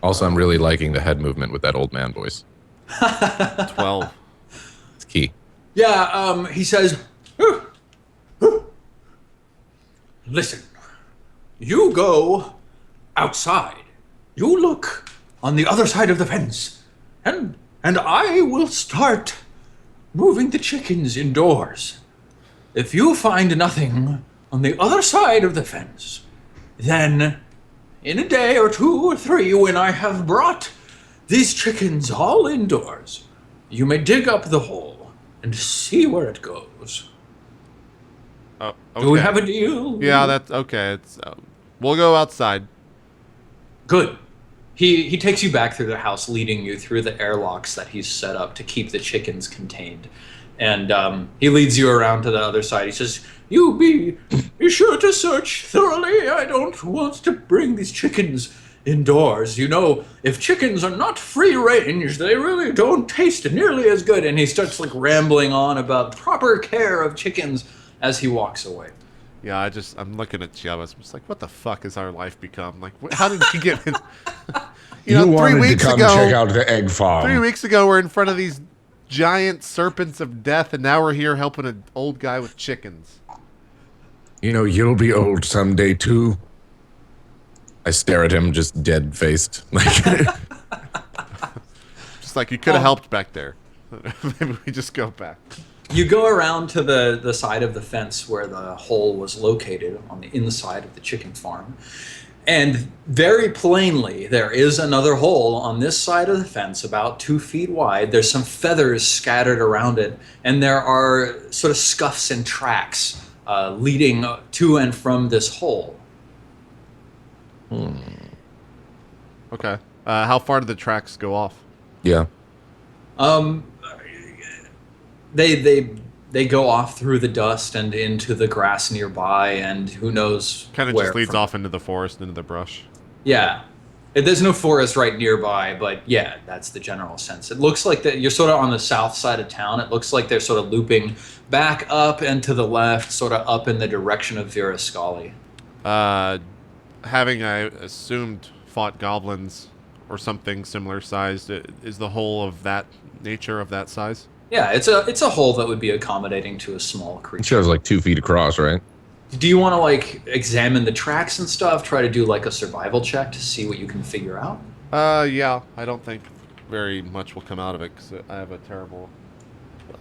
Also, I'm really liking the head movement with that old man voice. 12. It's key. Yeah, he says, "Listen, you go outside. You look on the other side of the fence, and I will start moving the chickens indoors. If you find nothing on the other side of the fence, then in a day or 2 or 3, when I have brought these chickens all indoors, you may dig up the hole and see where it goes." Oh, okay. Do we have a deal? Yeah, that's okay. It's we'll go outside. Good. He takes you back through the house, leading you through the airlocks that he's set up to keep the chickens contained. And he leads you around to the other side. He says, "You be sure to search thoroughly. I don't want to bring these chickens indoors. You know, if chickens are not free range, they really don't taste nearly as good." And he starts like rambling on about proper care of chickens as he walks away. Yeah, I'm looking at Chiavas. I'm just like, what the fuck has our life become? Like, how did you get in? You know, 3 wanted weeks to come ago, check out the egg farm. 3 weeks ago, we're in front of these giant serpents of death, and now we're here helping an old guy with chickens. You know, you'll be old someday too. I stare at him, just dead-faced. Just like you could have helped back there. Maybe we just go back. You go around to the side of the fence where the hole was located on the inside of the chicken farm. And very plainly, there is another hole on this side of the fence, about 2 feet wide. There's some feathers scattered around it, and there are sort of scuffs and tracks leading to and from this hole. Okay. How far do the tracks go off? Yeah. They go off through the dust and into the grass nearby, and who knows Kind of where just leads from. off into the forest, into the brush. Yeah. There's no forest right nearby, but yeah, that's the general sense. It looks like that you're sort of on the south side of town. It looks like they're sort of looping back up and to the left, sort of up in the direction of Virascali. Having, I assumed, fought goblins or something similar sized, is the hole of that nature, of that size? Yeah, it's a hole that would be accommodating to a small It creature. shows like 2 feet across, right? Do you want to like examine the tracks and stuff? Try to do like a survival check to see what you can figure out? Yeah. I don't think very much will come out of it because I have a terrible.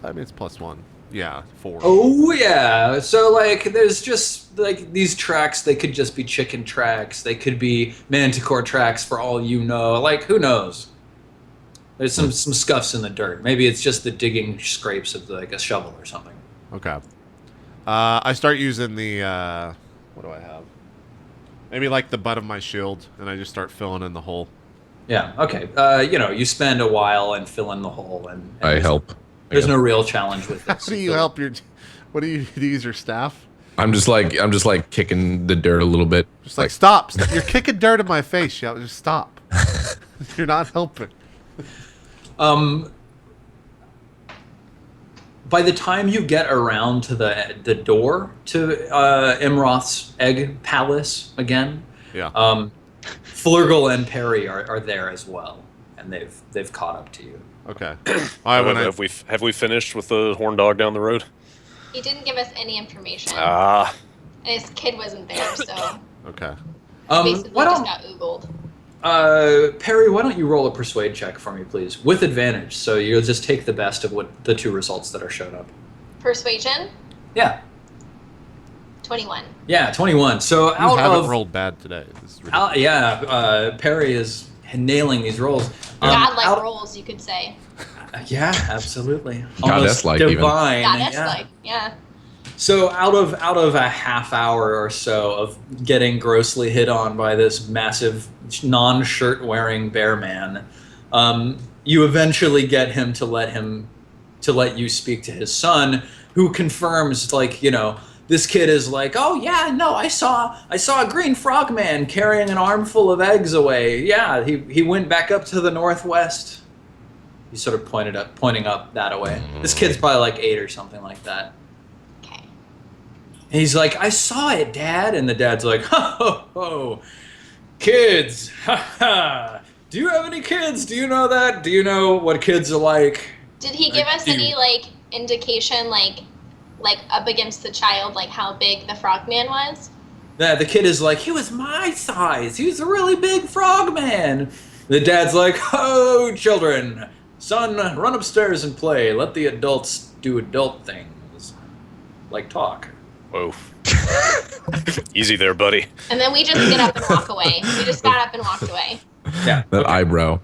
I mean, it's +1. Yeah, 4. Oh yeah. So like, there's just like these tracks. They could just be chicken tracks. They could be manticore tracks for all you know. Like, who knows? There's some scuffs in the dirt. Maybe it's just the digging scrapes of like a shovel or something. Okay. I start using the, what do I have? Maybe like the butt of my shield, and I just start filling in the hole. Yeah. Okay. You spend a while and fill in the hole, and I help. There's no real challenge with How this. do you help your? What do you use your staff? I'm just like kicking the dirt a little bit. Just like stop! You're kicking dirt in my face. Yeah, just stop. You're not helping. By the time you get around to the door to Imroth's egg palace again, Yeah. Flurgle and Perry are there as well, and they've caught up to you. Okay. All right. Have we finished with the horn dog down the road? He didn't give us any information. Ah. And his kid wasn't there, so Okay. basically why just don't got oogled. Perry, why don't you roll a persuade check for me, please, with advantage? So you'll just take the best of what the 2 results that are showed up. Persuasion, Yeah. 21. Yeah, 21. So You out haven't of rolled bad today. This is ridiculous. Perry is nailing these rolls. Godlike out- rolls, you could say. Yeah, absolutely. Goddess-like Almost even. divine. Goddess yeah. like, yeah. So out of a half hour or so of getting grossly hit on by this massive non-shirt wearing bear man, you eventually get him to let you speak to his son, who confirms, like, you know, this kid is like, oh yeah, no, I saw a green frog man carrying an armful of eggs away. Yeah, he went back up to the northwest. He sort of pointing up that way. This kid's probably like 8 or something like that. Okay. And he's like, I saw it, Dad. And the dad's like, ho, kids, ha ha. Do you have any kids? Do you know that? Do you know what kids are like? Did he give us any, like, indication, like up against the child, like how big the frogman was? Yeah, the kid is like, he was my size. He was a really big frogman. The dad's like, oh, children, son, run upstairs and play. Let the adults do adult things, like talk. Whoa. Easy there, buddy. And then we just get up and walk away. We just got up and walked away. Yeah. That eyebrow.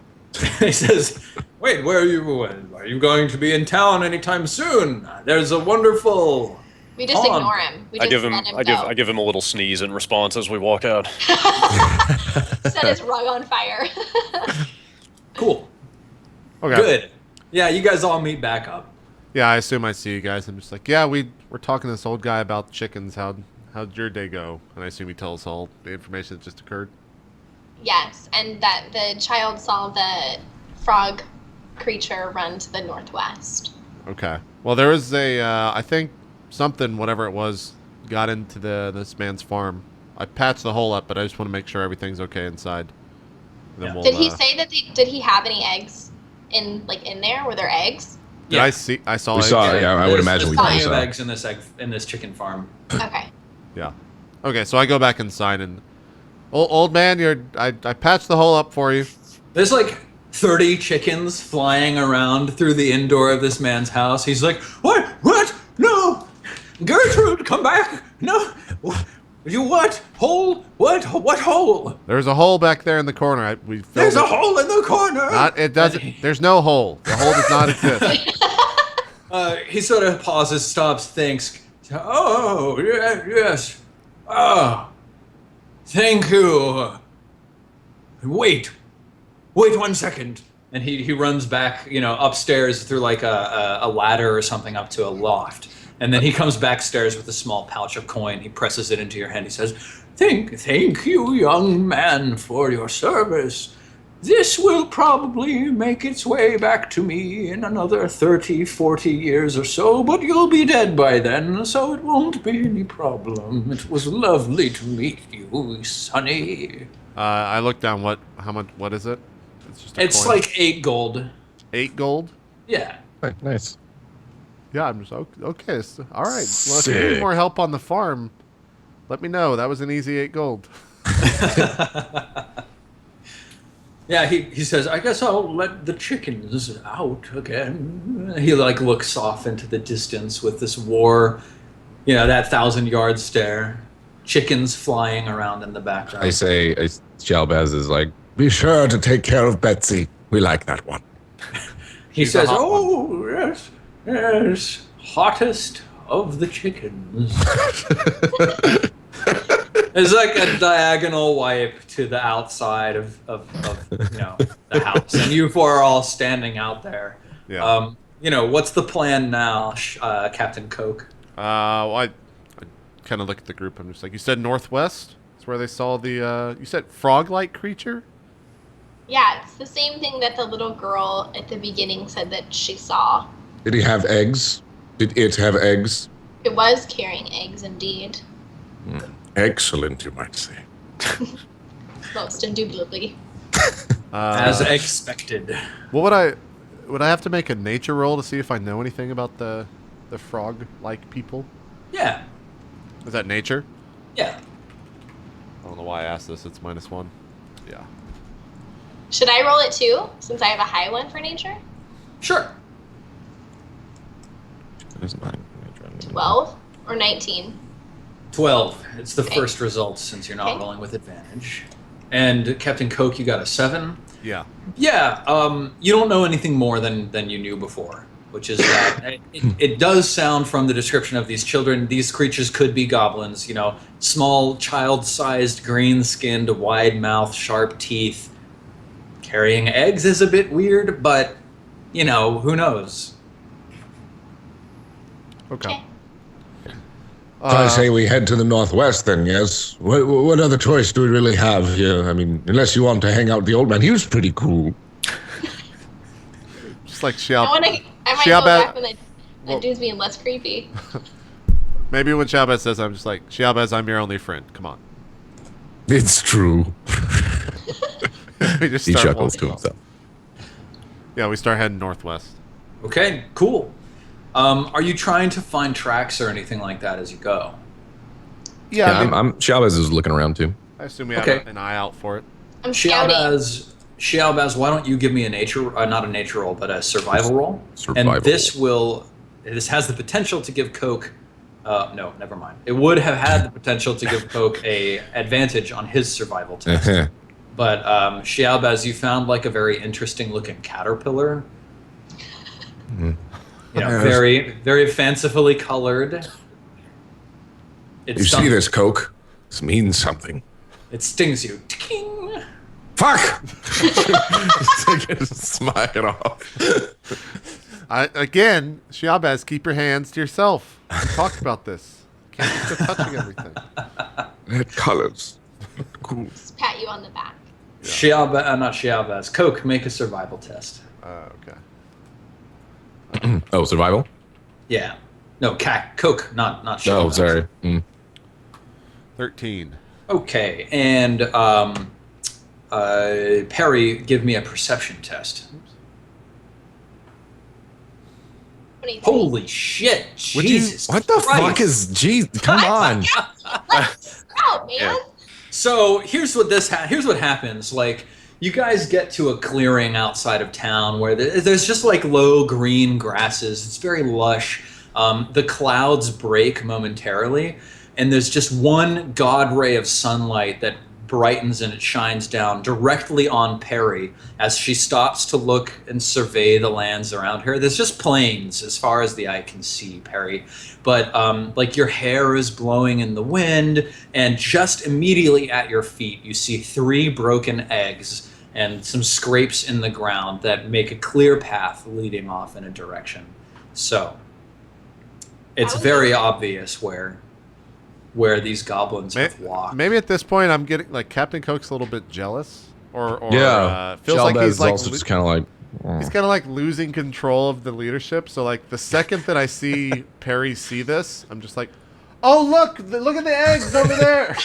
He says, wait, where are you? Are you going to be in town anytime soon? There's a wonderful... We just pond. ignore him. We just let him go. I give him a little sneeze in response as we walk out. Set his rug on fire. Cool. Okay. Good. Yeah, you guys all meet back up. Yeah, I assume I see you guys. I'm just like, yeah, we're talking to this old guy about chickens. How'd your day go? And I assume he tells us all the information that just occurred. Yes, and that the child saw the frog creature run to the northwest. Okay. Well, there was I think something, whatever it was, got into this man's farm. I patched the hole up, but I just want to make sure everything's okay inside. And then Did he say that? Did he have any eggs in there? Were there eggs? Did I see? I saw. We eggs. saw it. Yeah, I would imagine we plenty probably of saw. eggs in this chicken farm. Okay. Yeah. Okay, so I go back inside and old man, I patched the hole up for you. There's like 30 chickens flying around through the indoor of this man's house. He's like, what? What? No! Gertrude, come back! No! You what? Hole? What? What hole? There's a hole back there in the corner. There's a hole in the corner! It doesn't. There's no hole. The hole does not exist. He sort of pauses, stops, thinks. Oh, yes. Oh, thank you. Wait 1 second. And he runs back, upstairs through like a ladder or something up to a loft. And then he comes backstairs with a small pouch of coin. He presses it into your hand. He says, Thank you, young man, for your service. This will probably make its way back to me in another 30, 40 years or so, but you'll be dead by then, so it won't be any problem. It was lovely to meet you, Sonny. I looked down. How much? What is it? It's just. It's coin. like 8 gold. 8 gold. Yeah. Nice. Yeah, I'm just okay. So, all right. Well, if you need more help on the farm, let me know. That was an easy 8 gold. Yeah, he says, I guess I'll let the chickens out again. He looks off into the distance with this war, that 1,000-yard stare. Chickens flying around in the background. Shalbaz is like, Be sure to take care of Betsy. We like that one. He She's a says, hot oh, yes, hottest of the chickens. There's like a diagonal wipe to the outside of the house, and you four are all standing out there. Yeah. What's the plan now, Captain Coke? Well, I kind of look at the group. I'm just like, you said northwest. That's where they saw the. You said frog-like creature. Yeah, it's the same thing that the little girl at the beginning said that she saw. Did he have eggs? Did it have eggs? It was carrying eggs, indeed. Excellent, you might say. Most indubitably. As expected. What would I have to make a nature roll to see if I know anything about the frog-like people? Yeah. Is that nature? Yeah. I don't know why I asked this. It's -1. Yeah. Should I roll it too, since I have a high one for nature? Sure. 12 or 19? 12. It's the Okay. first result since you're not Okay. rolling with advantage. And Captain Coke, you got a 7. Yeah. Yeah. You don't know anything more than you knew before. which is that it does sound from the description of these children, these creatures could be goblins, you know, small, child-sized, green-skinned, wide mouth, sharp teeth. Carrying eggs is a bit weird, but, you know, who knows? Okay. I say we head to the northwest then, yes? What other choice do we really have here? I mean, unless you want to hang out with the old man. He was pretty cool. Just like I might go back when the dude's being less creepy. Maybe when Shabaz says, I'm just like, Shabaz, I'm your only friend. Come on. It's true. We just He start chuckles walking. to himself. Yeah, we start heading northwest. Okay, cool. Are you trying to find tracks or anything like that as you go? Yeah, I, mean, Shabaz is looking around too. I assume we have Okay. an eye out for it. I'm scouting. Shialbaz, why don't you give me a not a nature roll, but a survival roll? Survival And this has the potential to give Coke, no, never mind. It would have had the potential to give Coke a advantage on his survival test. But Shialbaz, you found like a very interesting looking caterpillar. You know, very, very fancifully colored. You see this, Coke? This means something. It stings you. Ting! Fuck! Smack it off. Again, Shabaz, keep your hands to yourself. We talked about this. Can't keep touching everything. That colors. Cool. Just pat you on the back. Not Shialbaz. Coke, make a survival test. Okay. Oh, survival? Yeah. No, Coke, not Shialbaz. Oh, sorry. 13. Okay, and Perry, give me a perception test. 23. Holy shit! Jesus What the Christ. fuck is... Jeez, come on. Out, man. Yeah. So here's what happens. Like, you guys get to a clearing outside of town where there's just like low green grasses. It's very lush. The clouds break momentarily, and there's just one god ray of sunlight that brightens and it shines down directly on Perry as she stops to look and survey the lands around her. There's just plains as far as the eye can see, Perry. But like your hair is blowing in the wind, and just immediately at your feet you see 3 broken eggs and some scrapes in the ground that make a clear path leading off in a direction. So it's very obvious where these goblins have walked. Maybe at this point I'm getting like Captain Coke's a little bit jealous, or feels Shabaz like he's is like also just kind of like... he's kind of like losing control of the leadership. So like the second that I see Perry see this, I'm just like, oh look at the eggs over there.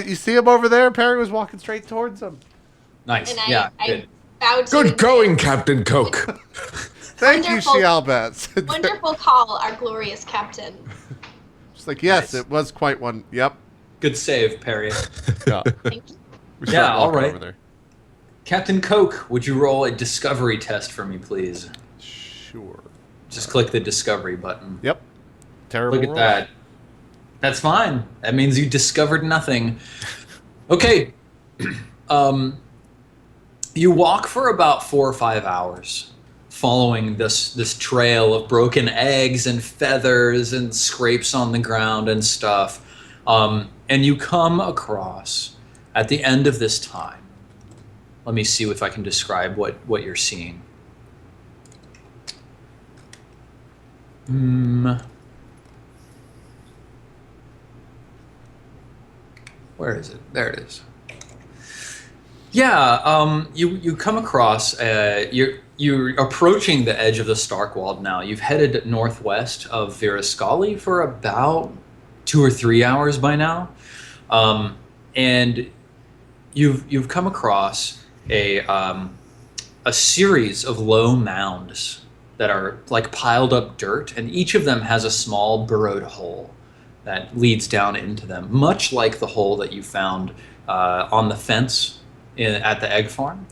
you see him over there. Perry was walking straight towards him. Nice. And Yeah. I Good. bowed to Good him. going, Captain Coke. Thank Wonderful. you, Shialbaz. Wonderful call, our glorious captain. Just like, yes, Nice. it was quite one. Yep. Good save, Perry. Yeah. Thank you. We start Yeah, all walking right. over there. Captain Coke, would you roll a discovery test for me, please? Sure. Just click the discovery button. Yep. Terrible. Look at roll. that. That's fine. That means you discovered nothing. Okay. You walk for about 4 or 5 hours, following this trail of broken eggs and feathers and scrapes on the ground and stuff. And you come across, at the end of this time, let me see if I can describe what you're seeing. Where is it? There it is. Yeah, you come across, you're approaching the edge of the Starkwald now. You've headed northwest of Virascali for about 2 or 3 hours by now. And you've come across a series of low mounds that are like piled up dirt, and each of them has a small burrowed hole that leads down into them, much like the hole that you found on the fence at the egg farm.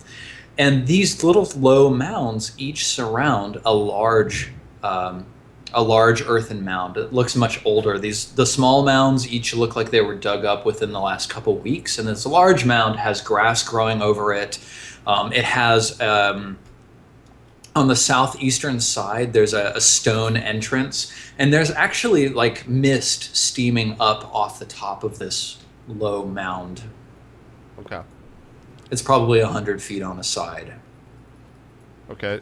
And these little low mounds each surround a large earthen mound. It looks much older. The small mounds each look like they were dug up within the last couple weeks, and this large mound has grass growing over it. It has a on the southeastern side, there's a stone entrance, and there's actually like mist steaming up off the top of this low mound. Okay. It's probably 100 feet on a side. Okay.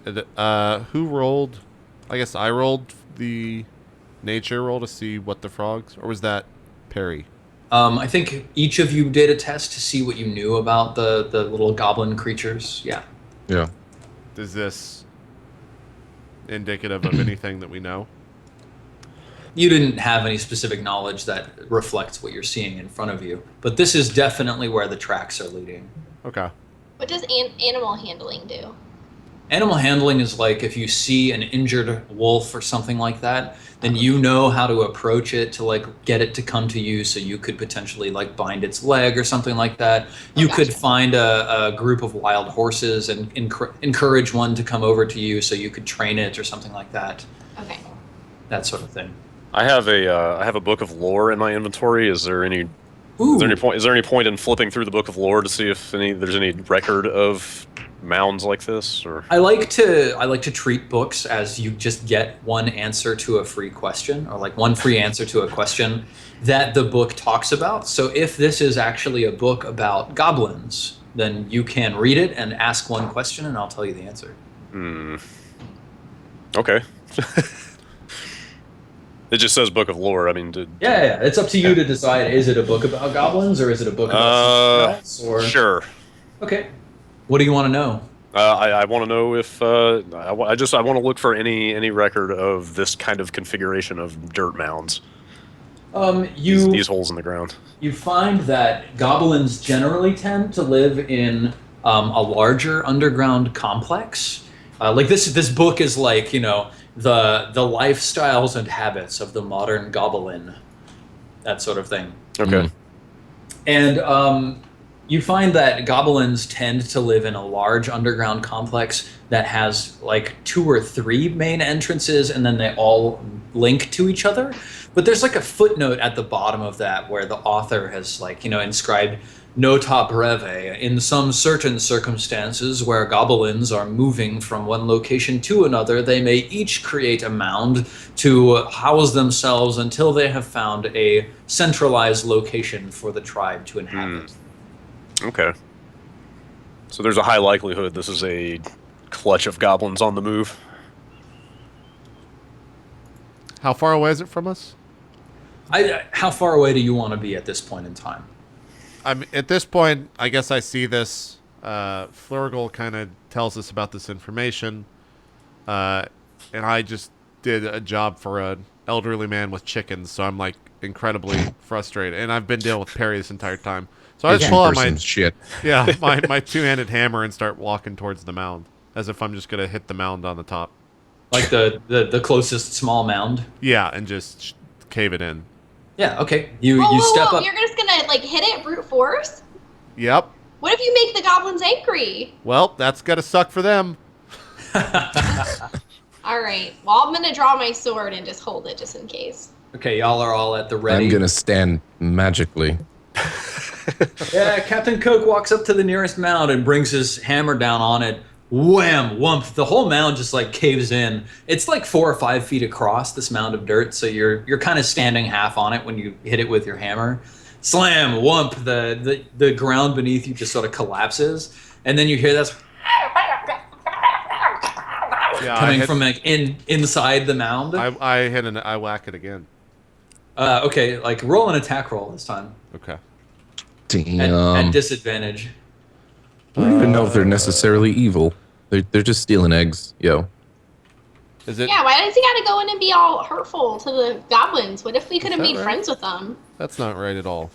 Who rolled? I guess I rolled the nature roll to see what the frogs, or was that Perry? I think each of you did a test to see what you knew about the little goblin creatures. Yeah. Yeah. Is this indicative of anything that we know? You didn't have any specific knowledge that reflects what you're seeing in front of you, but this is definitely where the tracks are leading. Okay. What does animal handling do? Animal handling is like if you see an injured wolf or something like that, then you know how to approach it to like get it to come to you, so you could potentially like bind its leg or something like that. You could find a group of wild horses and encourage one to come over to you, so you could train it or something like that. Okay. That sort of thing. I have a book of lore in my inventory. Is there any point in flipping through the book of lore to see if there's any record of mounds like this? Or I like to treat books as you just get one answer to a free question, or like one free answer to a question that the book talks about. So if this is actually a book about goblins, then you can read it and ask one question, and I'll tell you the answer. Okay. It just says book of lore. I mean, Yeah. It's up to you to decide: is it a book about goblins, or is it a book about something else? Or sure. Okay. What do you want to know? I want to know if I want to look for any record of this kind of configuration of dirt mounds. These holes in the ground. You find that goblins generally tend to live in a larger underground complex. Like this book is like, you know, the lifestyles and habits of the modern goblin, that sort of thing. Okay. And you find that goblins tend to live in a large underground complex that has like 2 or 3 main entrances, and then they all link to each other. But there's like a footnote at the bottom of that where the author has like, you know, inscribed nota breve: in some certain circumstances where goblins are moving from one location to another, they may each create a mound to house themselves until they have found a centralized location for the tribe to inhabit. Okay. So there's a high likelihood this is a clutch of goblins on the move. How far away is it from us? How far away do you want to be at this point in time? At this point, I guess I see this. Flurgle kind of tells us about this information. And I just did a job for an elderly man with chickens, so I'm like incredibly frustrated. And I've been dealing with Perry this entire time. So I just pull out my two-handed hammer and start walking towards the mound, as if I'm just gonna hit the mound on the top. Like the closest small mound? Yeah, and just cave it in. Yeah, okay. You step up. You're just gonna like hit it brute force? Yep. What if you make the goblins angry? Well, that's gotta suck for them. All right. Well, I'm gonna draw my sword and just hold it just in case. Okay, y'all are all at the ready. I'm gonna stand magically. Yeah, Captain Coke walks up to the nearest mound and brings his hammer down on it. Wham! Whump! The whole mound just like caves in. It's like 4 or 5 feet across, this mound of dirt, so you're kind of standing half on it when you hit it with your hammer. Slam! Whump! The ground beneath you just sort of collapses, and then you hear this coming from like inside the mound. I whack it again. Okay, like roll an attack roll this time. Okay. Damn. At disadvantage. I don't even know if they're necessarily evil. They're just stealing eggs, yo. Is it? Yeah, why does he gotta go in and be all hurtful to the goblins? What if we could have made right? friends with them? That's not right at all.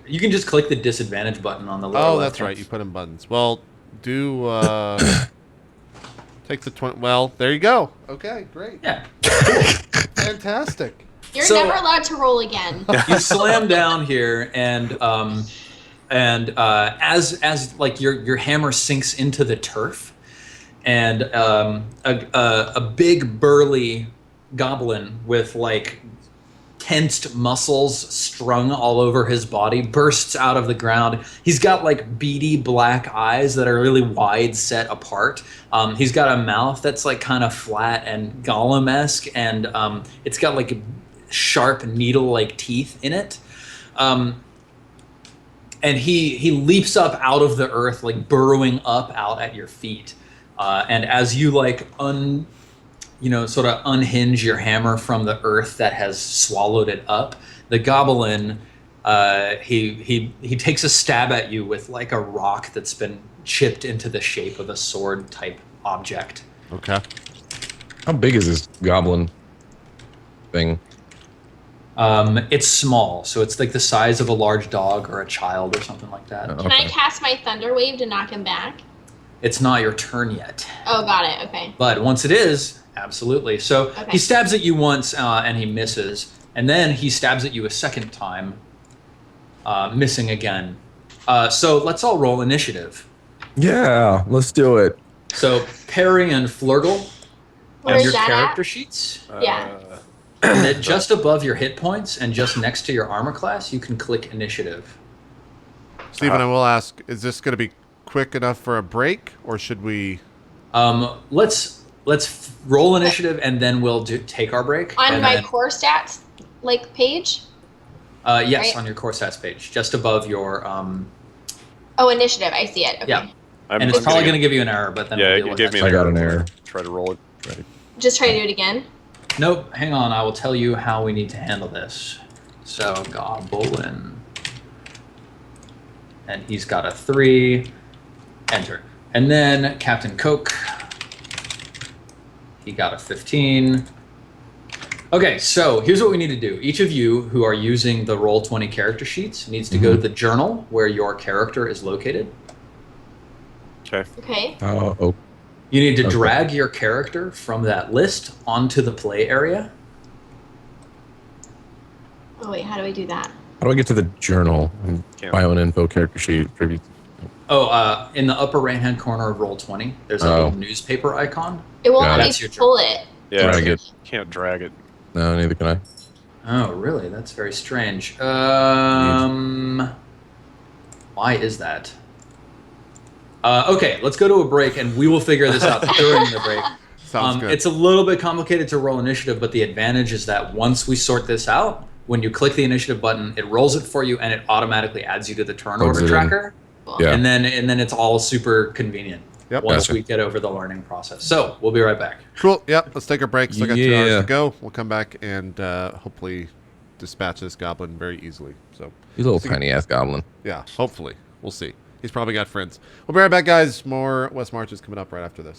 You can just click the disadvantage button on the lower Oh, left that's hand. right. You put in buttons. Well, take the 20. Well, there you go. Okay, great. Yeah. Fantastic. You're So- never allowed to roll again. You slam down here, and as like your hammer sinks into the turf, and a big burly goblin with like tensed muscles strung all over his body, bursts out of the ground. He's got like beady black eyes that are really wide set apart. He's got a mouth that's like kind of flat and Gollum-esque, and it's got like sharp needle-like teeth in it. And he leaps up out of the earth, like burrowing up out at your feet. And as you like sort of unhinge your hammer from the earth that has swallowed it up, the goblin, he takes a stab at you with like a rock that's been chipped into the shape of a sword type object. Okay. How big is this goblin thing? It's small, so it's like the size of a large dog or a child or something like that. Can I cast my Thunder Wave to knock him back? It's not your turn yet. Oh, got it. Okay. But once it is, absolutely. So he stabs at you once and he misses, and then he stabs at you a second time, missing again. So let's all roll initiative. Yeah, let's do it. So Perry and Flurgle Where's have your that character at? sheets. Yeah. And then just above your hit points and just next to your armor class, you can click initiative. Stephen, I will ask, is this going to be quick enough for a break, or should we... Let's roll initiative and then we'll take our break. On and my then, core stats page? yes, right? on your core stats page, just above your Oh, initiative. I see it. Okay. yeah. And it's probably going to give you an error, but then Yeah, we'll it deal with gave that. me an I got error. an error. Try to roll it. Right. Just try to do it again. Nope, hang on. I will tell you how we need to handle this. So, Goblin. And he's got a 3. Enter. And then Captain Coke. He got a 15. Okay, so here's what we need to do. Each of you who are using the Roll20 character sheets needs to go to the journal where your character is located. Okay. Okay. Oh, You need to Okay. drag your character from that list onto the play area. Oh, wait. How do I do that? how do I get to the journal? Can't. My own info, character sheet, tribute. Oh, in the upper right-hand corner of Roll20, there's a Oh. little newspaper icon. It won't Got let it. That's me your pull it. Yeah, Drag it. can't drag it. No, neither can I. Oh, really? That's very strange. Why is that? Okay, let's go to a break, and we will figure this out during the break. Sounds good. It's a little bit complicated to roll initiative, but the advantage is that once we sort this out, when you click the initiative button, it rolls it for you, and it automatically adds you to the turn Plugs order it in. tracker. Cool. Yeah. And then it's all super convenient Yep. once Gotcha. we get over the learning process. So we'll be right back. Cool. Yep. Let's take a break. Still got 2 hours Yeah. to go. We'll come back and hopefully dispatch this goblin very easily. So, You little tiny ass goblin. yeah, hopefully. We'll see. He's probably got friends. We'll be right back, guys. More West March is coming up right after this.